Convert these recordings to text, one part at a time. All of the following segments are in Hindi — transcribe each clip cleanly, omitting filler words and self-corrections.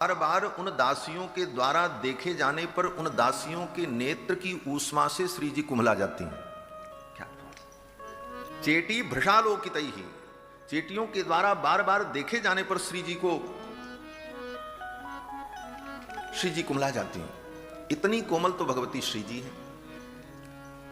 बार बार उन दासियों के द्वारा देखे जाने पर उन दासियों के नेत्र की ऊष्मा से श्री जी कुम्हला जाती हैं। क्या चेटी भृषालोकित ही, चेटियों के द्वारा बार बार देखे जाने पर श्री जी कुम्हला जाती हैं। इतनी कोमल तो भगवती श्री जी है।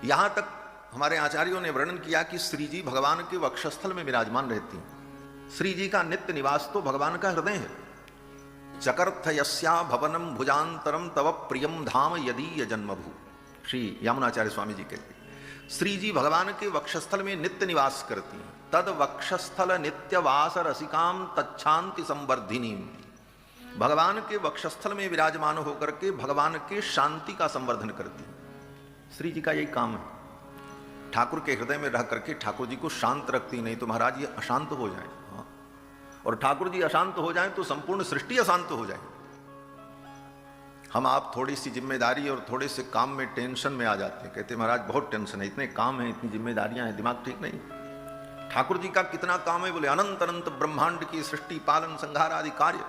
यहां तक हमारे आचार्यों ने वर्णन किया कि श्री जी भगवान के वक्षस्थल में विराजमान रहती हैं। श्री जी का नित्य निवास तो भगवान का हृदय है। चकर्थ यस्या भवनम भुजांतरम तव प्रियम धाम यदीय जन्मभू, श्री यामुनाचार्य स्वामी जी कहते हैं श्री जी भगवान के वक्षस्थल में नित्य निवास करती हैं। तद वक्षस्थल नित्यवास रसिकाम तच्छांति संवर्धिनी, भगवान के वक्षस्थल में विराजमान होकर के भगवान के शांति का संवर्धन करती हैं। श्री जी का यही काम है। ठाकुर के हृदय में रह करके ठाकुर जी को शांत रखती, नहीं तो महाराज ये अशांत हो जाए। और ठाकुर जी अशांत हो जाएं तो संपूर्ण सृष्टि अशांत हो जाए। हम आप थोड़ी सी जिम्मेदारी और थोड़े से काम में टेंशन में आ जाते हैं, कहते महाराज बहुत टेंशन है, इतने काम हैं, इतनी जिम्मेदारियां हैं, दिमाग ठीक नहीं। ठाकुर जी का कितना काम है, बोले अनंत अनंत ब्रह्मांड की सृष्टि पालन संहार आदि कार्य।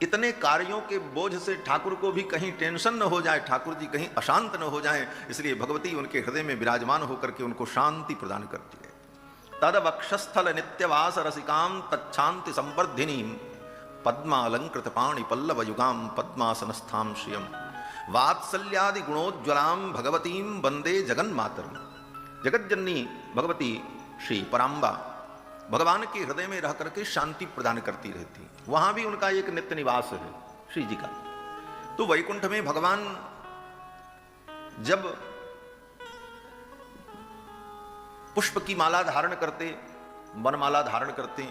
इतने कार्यों के बोझ से ठाकुर को भी कहीं टेंशन न हो जाए, ठाकुर जी कहीं अशांत न हो जाए, इसलिए भगवती उनके हृदय में विराजमान होकर के उनको शांति प्रदान करती है। तद वक्षस्थल नित्यवास रसिकाम तच्छांति संवर्धिनी पद्मालंकृत पाणि पल्लव युगाम पद्मासनस्थाम श्रियम वात्सल्यादि गुणोज्ज्वलाम भगवतीम वंदे जगन्मातरम। जगज्जननी भगवती श्री पराम्बा भगवान के हृदय में रह करके शांति प्रदान करती रहती। वहां भी उनका एक नित्य निवास है श्री जी का। तो वैकुंठ में भगवान जब पुष्प की माला धारण करते, वनमाला धारण करते,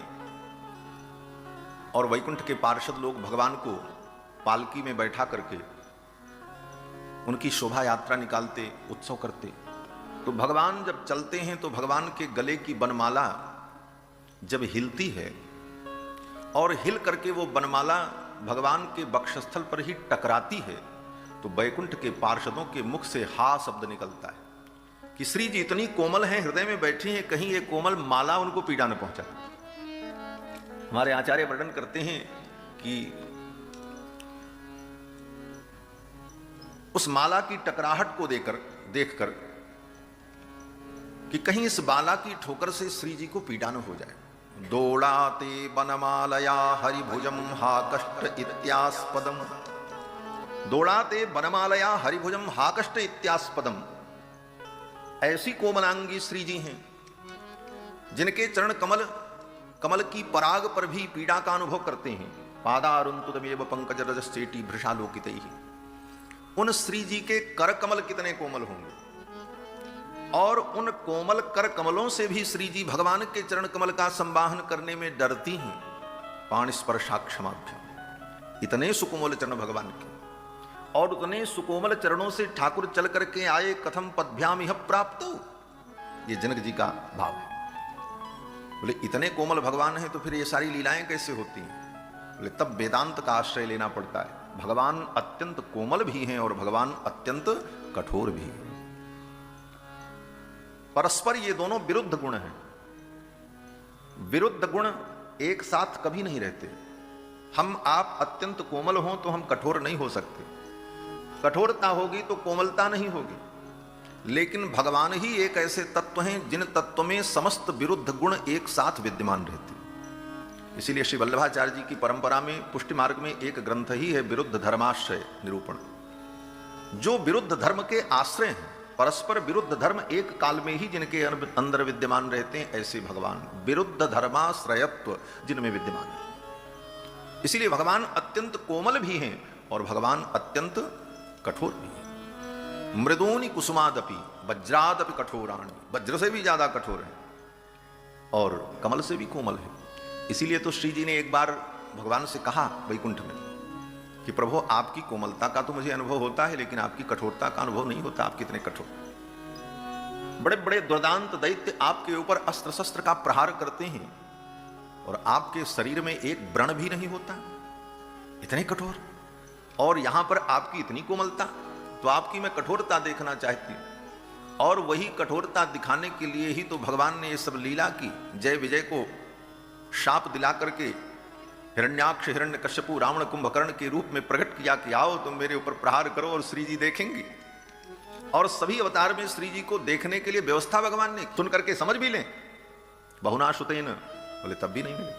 और वैकुंठ के पार्षद लोग भगवान को पालकी में बैठा करके उनकी शोभा यात्रा निकालते, उत्सव करते, तो भगवान जब चलते हैं तो भगवान के गले की वनमाला जब हिलती है और हिल करके वो वनमाला भगवान के वक्षस्थल पर ही टकराती है, तो वैकुंठ के पार्षदों के मुख से हा शब्द निकलता है कि श्री जी इतनी कोमल हैं, हृदय में बैठी हैं, कहीं ये कोमल माला उनको पीड़ा न पहुंचा। हमारे आचार्य वर्णन करते हैं कि उस माला की टकराहट को देखकर कि कहीं इस बाला की ठोकर से श्री जी को पीड़ा न हो जाए। दोड़ाते बनमालया हरिभुजम हा कष्ट इत्यास्पदम, दोड़ाते बनमालया हरिभुजम हा कष्ट इत्यास्पदम। ऐसी कोमलांगी श्री जी हैं जिनके चरण कमल की पराग पर भी पीड़ा का अनुभव करते हैं। पादारुन्तुतमेव पंकज रजस्सेटी भृषालोकितैः, उन श्री जी के कर कमल कितने कोमल होंगे, और उन कोमल कर कमलों से भी श्री जी भगवान के चरण कमल का संवाहन करने में डरती हैं। पाणिस्पर्शाक्षमाभ्याम, इतने सुकोमल चरण भगवान के, और उतने सुकोमल चरणों से ठाकुर चल करके आए, कथम पद्भ्याम इह प्राप्त, ये जनक जी का भाव है। बोले इतने कोमल भगवान हैं तो फिर ये सारी लीलाएं कैसे होती हैं? बोले तब वेदांत का आश्रय लेना पड़ता है। भगवान अत्यंत कोमल भी हैं और भगवान अत्यंत कठोर भी हैं। परस्पर ये दोनों विरुद्ध गुण हैं। विरुद्ध गुण एक साथ कभी नहीं रहते। हम आप अत्यंत कोमल हों तो हम कठोर नहीं हो सकते, कठोरता होगी तो कोमलता नहीं होगी। लेकिन भगवान ही एक ऐसे तत्व हैं जिन तत्व में समस्त विरुद्ध गुण एक साथ विद्यमान रहते हैं। इसीलिए श्री वल्लभाचार्य जी की परंपरा में पुष्टि मार्ग में एक ग्रंथ ही है विरुद्ध धर्माश्रय निरूपण। जो विरुद्ध धर्म के आश्रय हैं, परस्पर विरुद्ध धर्म एक काल में ही जिनके अंदर विद्यमान रहते हैं, ऐसे भगवान विरुद्ध धर्माश्रयत्व जिनमें विद्यमान है। इसीलिए भगवान अत्यंत कोमल भी हैं और भगवान अत्यंत कठोर भी है। मृदूनि कुसुमादपि वज्रादपि कठोराणि, वज्र से भी ज्यादा कठोर है और कमल से भी कोमल है। इसीलिए तो श्री जी ने एक बार भगवान से कहा वैकुंठ में कि प्रभु आपकी कोमलता का तो मुझे अनुभव होता है, लेकिन आपकी कठोरता का अनुभव नहीं होता। आप कितने कठोर, बड़े बड़े दुर्दांत दैत्य आपके ऊपर अस्त्र शस्त्र का प्रहार करते हैं और आपके शरीर में एक व्रण भी नहीं होता, इतने कठोर। और यहां पर आपकी इतनी कोमलता, तो आपकी मैं कठोरता देखना चाहती हूं। और वही कठोरता दिखाने के लिए ही तो भगवान ने ये सब लीला की। जय विजय को शाप दिला करके हिरण्याक्ष हिरण्यकश्यपु रावण कुंभकर्ण के रूप में प्रकट किया कि आओ तुम मेरे ऊपर प्रहार करो और श्री जी देखेंगे। और सभी अवतार में श्री जी को देखने के लिए व्यवस्था भगवान ने सुन करके समझ भी लें, बहुना सुतेन, बोले तब भी नहीं मिले।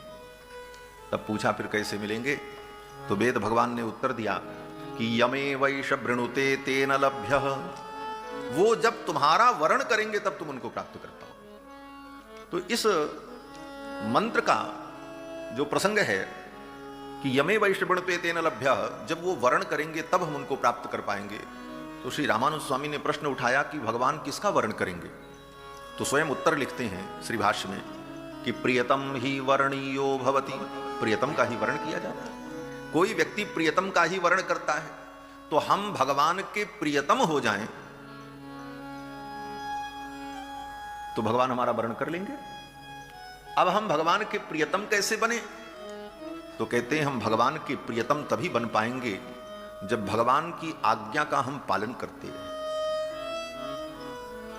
तब पूछा फिर कैसे मिलेंगे? तो वेद भगवान ने उत्तर दिया कि यमे वैष वृणुते तेन लभ्य, वो जब तुम्हारा वर्ण करेंगे तब तुम उनको प्राप्त कर पाओ। तो इस मंत्र का जो प्रसंग है कि यमे वैष वृणुते तेन लभ्य, जब वो वर्ण करेंगे तब हम उनको प्राप्त कर पाएंगे। तो श्री रामानुज स्वामी ने प्रश्न उठाया कि भगवान किसका वर्ण करेंगे? तो स्वयं उत्तर लिखते हैं श्री भाष्य में कि प्रियतम ही वर्णीयो भवति, प्रियतम का ही वर्ण किया जाता है। कोई व्यक्ति प्रियतम का ही वर्ण करता है, तो हम भगवान के प्रियतम हो जाएं तो भगवान हमारा वर्ण कर लेंगे। अब हम भगवान के प्रियतम कैसे बने? तो कहते हैं हम भगवान के प्रियतम तभी बन पाएंगे जब भगवान की आज्ञा का हम पालन करते रहे।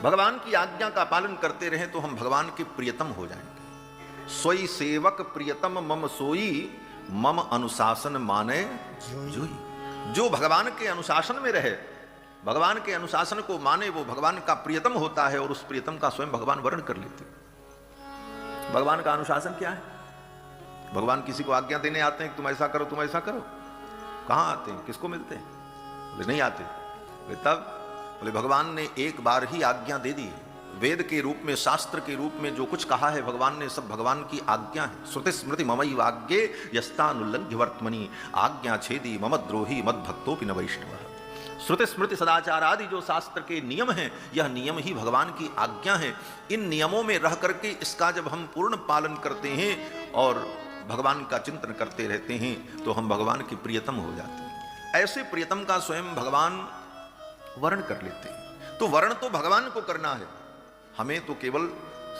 भगवान की आज्ञा का पालन करते रहे तो हम भगवान के प्रियतम हो जाएंगे। सोई सेवक प्रियतम मम सोई, मम अनुशासन माने जोई। जो भगवान के अनुशासन में रहे, भगवान के अनुशासन को माने, वो भगवान का प्रियतम होता है और उस प्रियतम का स्वयं भगवान वर्ण कर लेते। भगवान का अनुशासन क्या है? भगवान किसी को आज्ञा देने आते हैं कि तुम ऐसा करो, तुम ऐसा करो। कहां आते हैं? किसको मिलते हैं? बोले नहीं आते। बोले तब? बोले भगवान ने एक बार ही आज्ञा दे दी। वेद के रूप में, शास्त्र के रूप में जो कुछ कहा है भगवान ने, सब भगवान की आज्ञा है। श्रुति स्मृति ममैव आज्ञे यस्तानुल्लंघ्य वर्त्मनि, आज्ञा छेदी मम द्रोही मद भक्तोपि न वैष्णवः। श्रुति स्मृति सदाचार आदि जो शास्त्र के नियम हैं, यह नियम ही भगवान की आज्ञा है। इन नियमों में रह करके इसका जब हम पूर्ण पालन करते हैं और भगवान का चिंतन करते रहते हैं तो हम भगवान के प्रियतम हो जाते हैं। ऐसे प्रियतम का स्वयं भगवान वर्ण कर लेते हैं। तो वर्ण तो भगवान को करना है, हमें तो केवल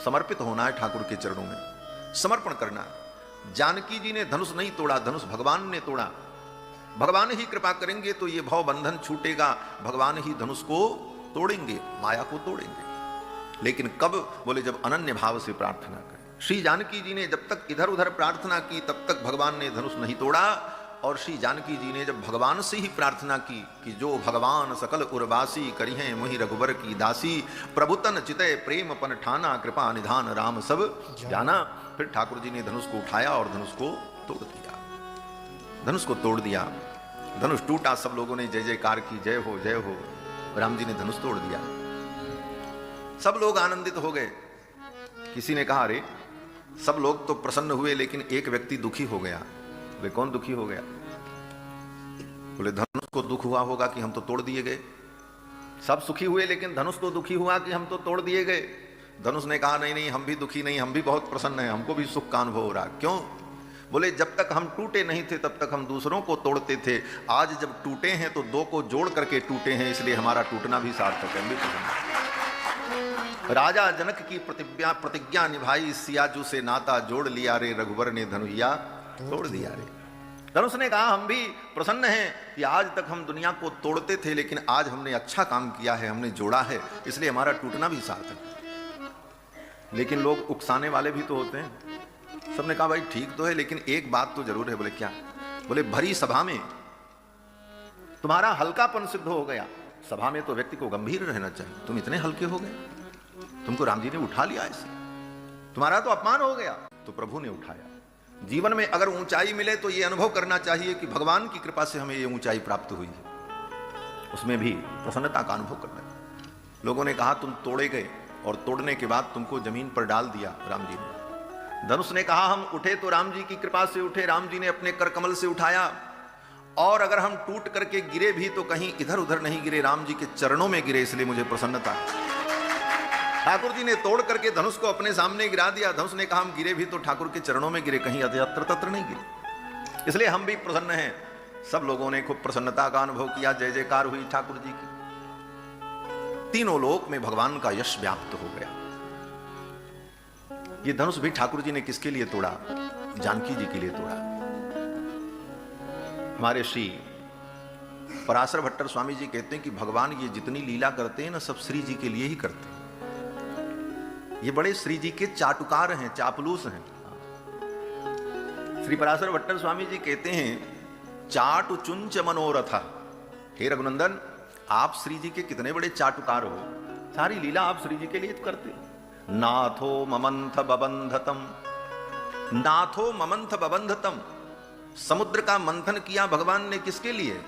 समर्पित होना है, ठाकुर के चरणों में समर्पण करना है। जानकी जी ने धनुष नहीं तोड़ा, धनुष भगवान ने तोड़ा। भगवान ही कृपा करेंगे तो ये भव बंधन छूटेगा, भगवान ही धनुष को तोड़ेंगे, माया को तोड़ेंगे। लेकिन कब? बोले जब अनन्य भाव से प्रार्थना करें। श्री जानकी जी ने जब तक इधर उधर प्रार्थना की तब तक भगवान ने धनुष नहीं तोड़ा, और श्री जानकी जी ने जब भगवान से ही प्रार्थना की कि जो भगवान सकल उर्वासी करिहें मुहि रघुबर की दासी, प्रभुतन चितय प्रेम पन ठाना कृपा निधान राम सब जाना, फिर ठाकुर जी ने धनुष को उठाया और धनुष को तोड़ दिया। धनुष को तोड़ दिया, धनुष टूटा, सब लोगों ने जय जयकार की, जय हो जय हो। राम जी ने धनुष तोड़ दिया, सब लोग आनंदित हो गए। किसी ने कहा अरे सब लोग तो प्रसन्न हुए लेकिन एक व्यक्ति दुखी हो गया। बोले कौन दुखी हो गया? बोले धनुष को दुख हुआ होगा कि हम तो तोड़ दिए गए। सब सुखी हुए लेकिन धनुष को दुखी हुआ कि हम तो तोड़ दिए गए। धनुष ने कहा नहीं नहीं, हम भी दुखी नहीं, हम भी बहुत प्रसन्न हैं, हमको भी सुख का अनुभव हो रहा। क्यों? बोले जब तक हम टूटे नहीं थे तब तक हम दूसरों को तोड़ते थे, आज जब टूटे हैं तो दो को जोड़ करके टूटे हैं, इसलिए हमारा टूटना भी सार्थक है। राजा जनक की प्रतिज्ञा निभाई, सियाजू से नाता जोड़ लिया रे, रघुवर ने धनुया तोड़ दिया रे। धनुष ने कहा हम भी प्रसन्न हैं कि आज तक हम दुनिया को तोड़ते थे लेकिन आज हमने अच्छा काम किया है, हमने जोड़ा है, इसलिए हमारा टूटना भी सार्थक है। लेकिन लोग उकसाने वाले भी तो होते हैं। सबने कहा भाई ठीक तो है लेकिन एक बात तो जरूर है। बोले क्या? बोले भरी सभा में तुम्हारा हल्कापन सिद्ध हो गया। सभा में तो व्यक्ति को गंभीर रहना चाहिए, तुम इतने हल्के हो गए, तुमको राम जी ने उठा लिया, ऐसे तुम्हारा तो अपमान हो गया। तो प्रभु ने उठाया। जीवन में अगर ऊंचाई मिले तो ये अनुभव करना चाहिए कि भगवान की कृपा से हमें ये ऊंचाई प्राप्त हुई है, उसमें भी प्रसन्नता का अनुभव करना है। लोगों ने कहा तुम तोड़े गए और तोड़ने के बाद तुमको जमीन पर डाल दिया राम जी ने। धनुष ने कहा हम उठे तो राम जी की कृपा से उठे, राम जी ने अपने कर कमल से उठाया, और अगर हम टूट करके गिरे भी तो कहीं इधर उधर नहीं गिरे, राम जी के चरणों में गिरे, इसलिए मुझे प्रसन्नता। ठाकुर जी ने तोड़ करके धनुष को अपने सामने गिरा दिया। धनुष ने कहा हम गिरे भी तो ठाकुर के चरणों में गिरे, कहीं अत्र तत्र नहीं गिरे, इसलिए हम भी प्रसन्न हैं। सब लोगों ने खूब प्रसन्नता का अनुभव किया, जय जयकार हुई ठाकुर जी की। तीनों लोक में भगवान का यश व्याप्त हो गया। ये धनुष भी ठाकुर जी ने किसके लिए तोड़ा? जानकी जी के लिए तोड़ा। हमारे श्री पराशर भट्टर स्वामी जी कहते हैं कि भगवान ये जितनी लीला करते हैं ना, सब श्री जी के लिए ही करते हैं। ये बड़े श्री जी के चाटुकार हैं, चापलूस हैं। श्री पराशर भट्टर स्वामी जी कहते हैं, चाटु चुंच मनोरथ। हे रघुनंदन, आप श्री जी के कितने बड़े चाटुकार हो, सारी लीला आप श्री जी के लिए करते। नाथो ममंथ बबंधतम, नाथो ममंथ बबंधतम, समुद्र का मंथन किया भगवान ने किसके लिए?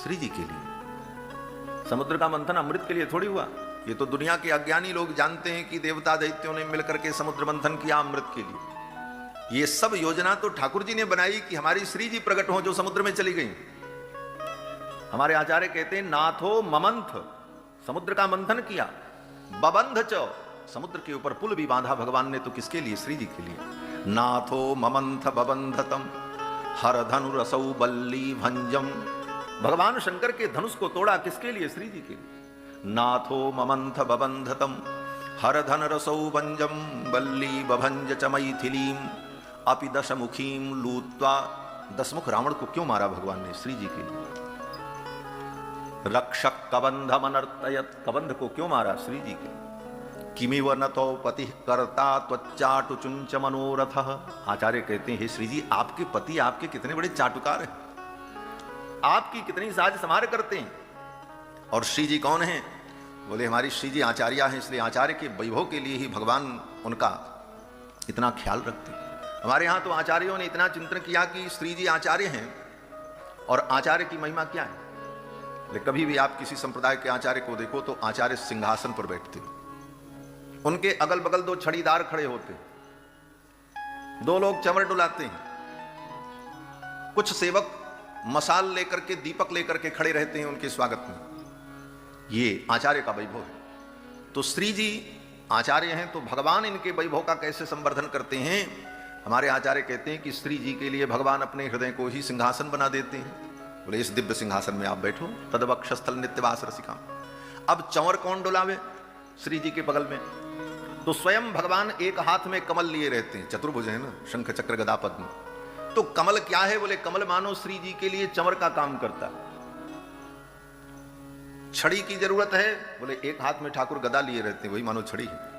श्री जी के लिए। समुद्र का मंथन अमृत के लिए थोड़ी हुआ। ये तो दुनिया के अज्ञानी लोग जानते हैं कि देवता दैत्यों ने मिलकर के समुद्र मंथन किया अमृत के लिए। ये सब योजना तो ठाकुर जी ने बनाई कि हमारी श्री जी प्रकट हो जो समुद्र में चली गई। हमारे आचार्य कहते हैं, नाथो ममंथ, समुद्र का मंथन किया, बबंध च, समुद्र के ऊपर पुल भी बांधा भगवान ने, तो किसके लिए? श्री जी के लिए। नाथो ममंथ बबंधतम हर धनु रसौ बल्ली भंजम, भगवान शंकर के धनुष को तोड़ा किसके लिए? श्री जी के लिए। नाथो ममंथ बबंधतम हर धन रसौ भंजम बल्ली बभंज च मैथिलीम अपि दशमुखीम लूत्वा, दशमुख रावण को क्यों मारा भगवान ने? श्री जी के लिए। रक्षक कबंधम अनर्तयत, कबंध को क्यों मारा? श्री जी के लिए। किमिव न तो पति कर्ता त्वच्चाटु चुंच मनोरथ, आचार्य कहते हैं, हे श्री जी, आपके पति आपके कितने बड़े चाटुकार हैं, आपकी कितनी साज समार करते हैं। और श्री जी कौन हैं? बोले हमारी श्री जी आचार्य हैं, इसलिए आचार्य के वैभव के लिए ही भगवान उनका इतना ख्याल रखते हैं। हमारे यहाँ तो आचार्यों ने इतना चिंतन किया कि श्री जी आचार्य हैं और आचार्य की महिमा क्या है। लेकिन कभी भी आप किसी संप्रदाय के आचार्य को देखो तो आचार्य सिंहासन पर बैठते, उनके अगल बगल दो छड़ीदार खड़े होते, दो लोग चंवर डुलाते हैं, कुछ सेवक मसाल लेकर के, दीपक लेकर के खड़े रहते हैं उनके स्वागत में। ये आचार्य का वैभव है। तो श्री जी आचार्य हैं तो भगवान इनके वैभव का कैसे संवर्धन करते हैं? हमारे आचार्य कहते हैं कि श्री जी के लिए भगवान अपने हृदय को ही सिंहासन बना देते हैं। बोले इस दिव्य सिंहासन में आप बैठो, तदवक्षस्थल नित्यवास रसिका। अब चंवर कौन डुलावे? श्री जी के बगल में तो स्वयं भगवान एक हाथ में कमल लिए रहते हैं, चतुर्भुज है ना, शंख चक्र गदा पद्म। तो कमल क्या है? बोले कमल मानो श्री जी के लिए चंवर का काम करता है। छड़ी की जरूरत है? बोले एक हाथ में ठाकुर गदा लिए रहते हैं, वही मानो छड़ी है।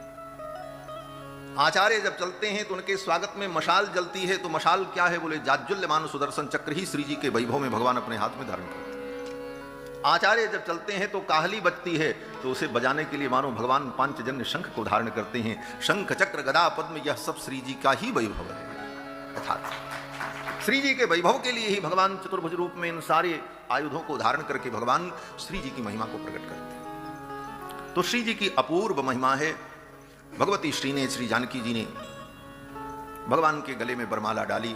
आचार्य जब चलते हैं तो उनके स्वागत में मशाल जलती है, तो मशाल क्या है? बोले जाज्वल्य मानो सुदर्शन चक्र ही श्री जी के वैभव में भगवान अपने हाथ में धारण करते हैं। आचार्य जब चलते हैं तो काहली बजती है, तो उसे बजाने के लिए मानो भगवान पांचजन्य शंख को धारण करते हैं। शंख चक्र गदा पद्म यह सब श्री जी का ही वैभव है। अर्थात श्री जी के वैभव के लिए ही भगवान चतुर्भुज रूप में इन सारे आयुधों को धारण करके भगवान श्री जी की महिमा को प्रकट करते हैं। तो श्री जी की अपूर्व महिमा है। भगवती श्री ने, श्री जानकी जी ने भगवान के गले में बरमाला डाली,